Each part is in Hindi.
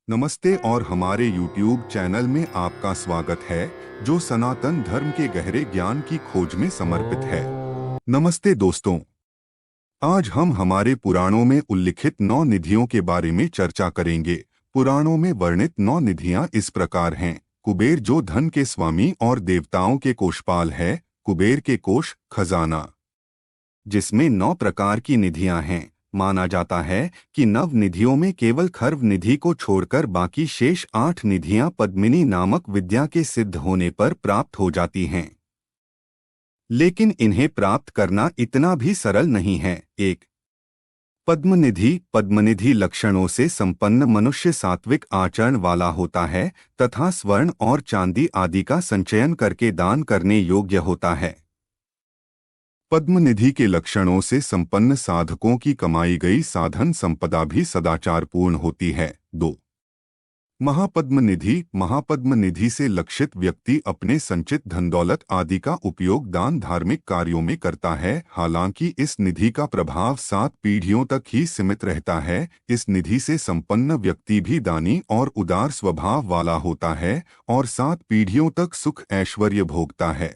नमस्ते और हमारे YouTube चैनल में आपका स्वागत है जो सनातन धर्म के गहरे ज्ञान की खोज में समर्पित है। नमस्ते दोस्तों, आज हम हमारे पुराणों में उल्लिखित 9 निधियों के बारे में चर्चा करेंगे। पुराणों में वर्णित 9 निधियां इस प्रकार हैं। कुबेर जो धन के स्वामी और देवताओं के कोषपाल है। कुबेर के कोष खजाना, जिसमें 9 प्रकार की निधियां हैं। माना जाता है कि नव निधियों में केवल खर्व निधि को छोड़कर बाकी शेष 8 निधियां पद्मिनी नामक विद्या के सिद्ध होने पर प्राप्त हो जाती हैं। लेकिन इन्हें प्राप्त करना इतना भी सरल नहीं है। एक पद्मनिधि। पद्मनिधि लक्षणों से संपन्न मनुष्य सात्विक आचरण वाला होता है तथा स्वर्ण और चांदी आदि का संचयन करके दान करने योग्य होता है। पद्मनिधि के लक्षणों से संपन्न साधकों की कमाई गई साधन संपदा भी सदाचारपूर्ण होती है। 2 महापद्मनिधि। महापद्मनिधि से लक्षित व्यक्ति अपने संचित धन दौलत आदि का उपयोग दान धार्मिक कार्यों में करता है। हालांकि इस निधि का प्रभाव 7 पीढ़ियों तक ही सीमित रहता है। इस निधि से संपन्न व्यक्ति भी दानी और उदार स्वभाव वाला होता है और 7 पीढ़ियों तक सुख ऐश्वर्य भोगता है।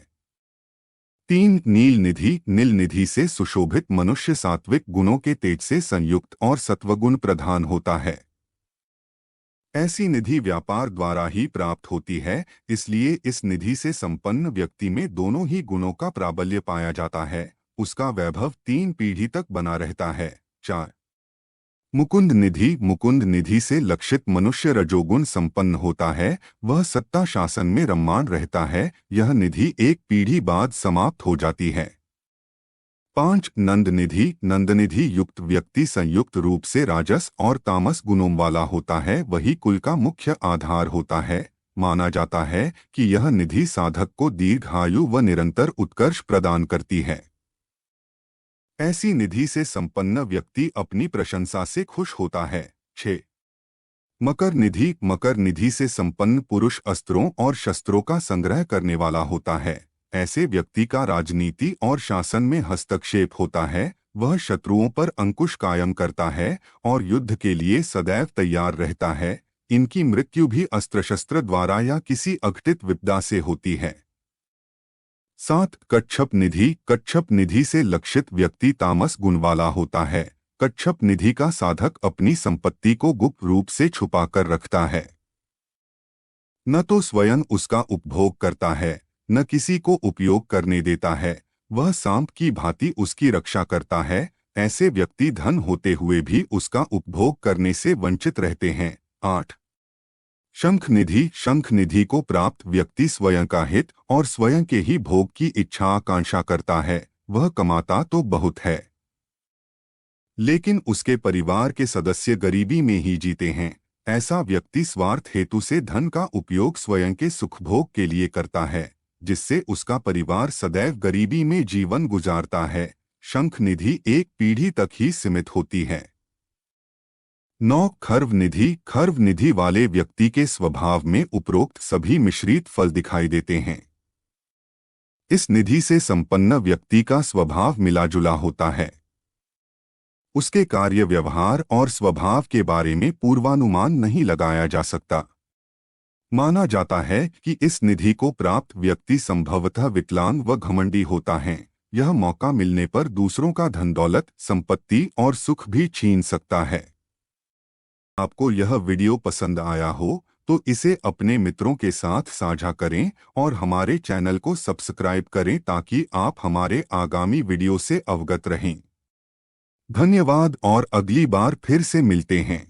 3 नील निधि। नील निधि से सुशोभित मनुष्य सात्विक गुणों के तेज से संयुक्त और सत्वगुण प्रधान होता है। ऐसी निधि व्यापार द्वारा ही प्राप्त होती है, इसलिए इस निधि से संपन्न व्यक्ति में दोनों ही गुणों का प्राबल्य पाया जाता है। उसका वैभव 3 पीढ़ी तक बना रहता है। 4 मुकुंद निधि। मुकुंद निधि से लक्षित मनुष्य रजोगुण संपन्न होता है। वह सत्ता शासन में रममाण रहता है। यह निधि 1 पीढ़ी बाद समाप्त हो जाती है। 5 नंद निधि। नंद निधि युक्त व्यक्ति संयुक्त रूप से राजस और तामस गुणों वाला होता है। वही कुल का मुख्य आधार होता है। माना जाता है कि यह निधि साधक को दीर्घायु व निरंतर उत्कर्ष प्रदान करती है। ऐसी निधि से संपन्न व्यक्ति अपनी प्रशंसा से खुश होता है। 6 मकर निधि। मकर निधि से संपन्न पुरुष अस्त्रों और शस्त्रों का संग्रह करने वाला होता है। ऐसे व्यक्ति का राजनीति और शासन में हस्तक्षेप होता है। वह शत्रुओं पर अंकुश कायम करता है और युद्ध के लिए सदैव तैयार रहता है। इनकी मृत्यु भी अस्त्र शस्त्र द्वारा या किसी अघटित विपदा से होती है। 7 कच्छप निधि। कच्छप निधि से लक्षित व्यक्ति तामस गुण वाला होता है। कच्छप निधि का साधक अपनी संपत्ति को गुप्त रूप से छुपा कर रखता है। न तो स्वयं उसका उपभोग करता है, न किसी को उपयोग करने देता है। वह सांप की भांति उसकी रक्षा करता है। ऐसे व्यक्ति धन होते हुए भी उसका उपभोग करने से वंचित रहते हैं। 8 शंख निधि। शंख निधि को प्राप्त व्यक्ति स्वयं का हित और स्वयं के ही भोग की इच्छा आकांक्षा करता है। वह कमाता तो बहुत है, लेकिन उसके परिवार के सदस्य गरीबी में ही जीते हैं। ऐसा व्यक्ति स्वार्थ हेतु से धन का उपयोग स्वयं के सुखभोग के लिए करता है, जिससे उसका परिवार सदैव गरीबी में जीवन गुजारता है। शंख निधि 1 पीढ़ी तक ही सीमित होती है। 9 खर्व निधि। खर्व निधि वाले व्यक्ति के स्वभाव में उपरोक्त सभी मिश्रित फल दिखाई देते हैं। इस निधि से संपन्न व्यक्ति का स्वभाव मिला-जुला होता है। उसके कार्य व्यवहार और स्वभाव के बारे में पूर्वानुमान नहीं लगाया जा सकता। माना जाता है कि इस निधि को प्राप्त व्यक्ति संभवतः विकलांग व घमंडी होता है। यह मौका मिलने पर दूसरों का धन दौलत, संपत्ति और सुख भी छीन सकता है। आपको यह वीडियो पसंद आया हो तो इसे अपने मित्रों के साथ साझा करें और हमारे चैनल को सब्सक्राइब करें ताकि आप हमारे आगामी वीडियो से अवगत रहें। धन्यवाद और अगली बार फिर से मिलते हैं।